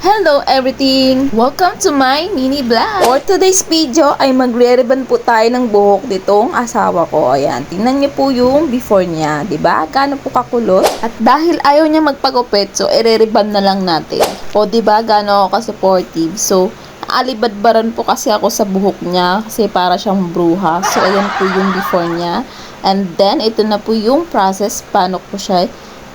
Hello everything! Welcome to my mini vlog! For today's video ay magre-ribbon po tayo ng buhok nitong asawa ko. Ayan, tingnan niyo po yung before niya, 'di ba? Gaano po kakulot. At dahil ayaw niya magpagupit, so ire-ribbon na lang natin. O 'di ba, gaano ako ka-supportive. So, alibadbaran po kasi ako sa buhok niya kasi para siyang bruha. So, ayan po yung before niya. And then, ito na po yung process paano ko siya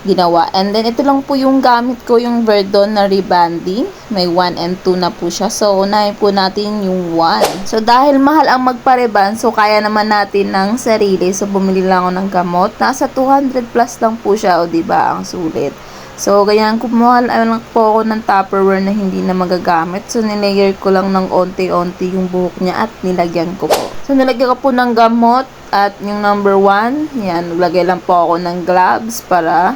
ginawa. And then, ito lang po yung gamit ko, yung Verdon na rebanding. May 1 and 2 na po siya. So, unahin po natin yung 1. So, dahil mahal ang magpareban, so kaya naman natin ng sarili. So, bumili lang ako ng gamot. Nasa 200 plus lang po siya, o diba, ang sulit. So, ganyan, kumuha lang po ako ng Tupperware na hindi na magagamit. So, nilayer ko lang ng onti-onti yung buhok niya at nilagyan ko po. So, nilagyan ko po ng gamot at yung number 1. Yan, lagay lang po ako ng gloves para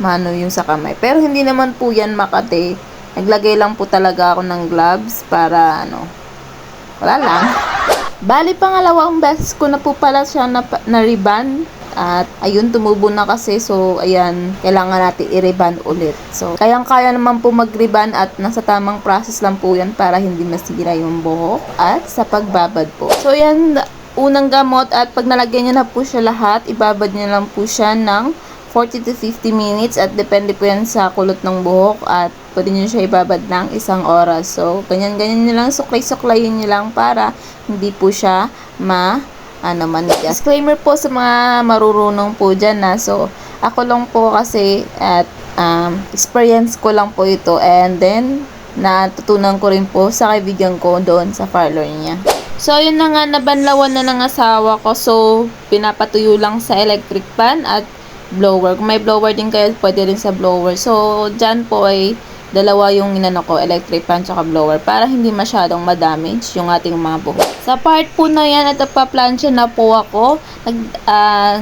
mano yung sa kamay. Pero hindi naman po yan makate. Naglagay lang po talaga ako ng gloves para wala lang. Bali, pangalawang beses ko na po pala siya na ribbon. At ayun, tumubo na kasi. So, ayan, kailangan natin i-ribbon ulit. So, kayang-kaya naman po mag-ribbon at nasa tamang process lang po yan para hindi masira yung buhok at sa pagbabad po. So, ayan, unang gamot at pag nalagyan niya na po siya lahat, ibabad niya lang po siya ng 40 to 50 minutes at depende po yan sa kulot ng buhok at pwede nyo siya ibabad ng 1 oras. So, ganyan-ganyan nyo lang, suklay-suklayin nyo lang para hindi po siya manigas. Disclaimer po sa mga marurunong po dyan na. So, ako lang po kasi at experience ko lang po ito and then natutunan ko rin po sa kaibigan ko doon sa parlor niya. So, yun na nga, nabanlawan na ng asawa ko. So, pinapatuyo lang sa electric pan at blower. Kung may blower din kayo, pwede rin sa blower. So, dyan po ay dalawa yung inano ko, electric fan tsaka blower para hindi masyadong ma-damage yung ating mga buhok. Sa part po na yan at nagpa-plancha na po ako,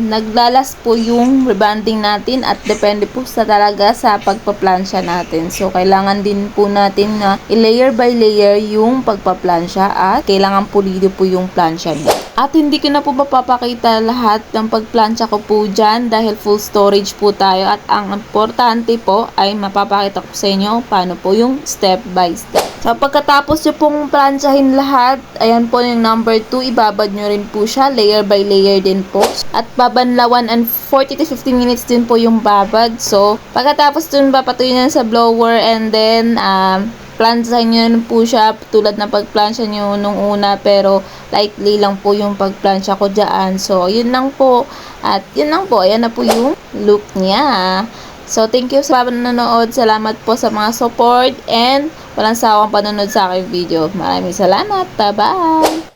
naglalas po yung rebanding natin at depende po talaga sa pagpa-plancha natin. So, kailangan din po natin na i-layer by layer yung pagpa-plancha at kailangan pulido po yung plancha niya. At hindi ko na po mapapakita lahat ng pagplancha ko po dyan dahil full storage po tayo at ang importante po ay mapapakita ko sa inyo paano po yung step by step. So, pagkatapos nyo pong planchahin lahat, ayan po yung number 2, ibabad nyo rin po siya, layer by layer din po. At babanlawan and 40 to 50 minutes din po yung babad. So, pagkatapos dun, papatuloy na sa blower and then, planchahin nyo rin po siya tulad na pagplansya nyo nung una pero lightly lang po yung pagplansya ko dyan. So, yun lang po. At yun lang po. Ayan na po yung look niya. So, thank you sa panonood. Salamat po sa mga support and walang sawang panonood sa aking video. Maraming salamat. Bye-bye!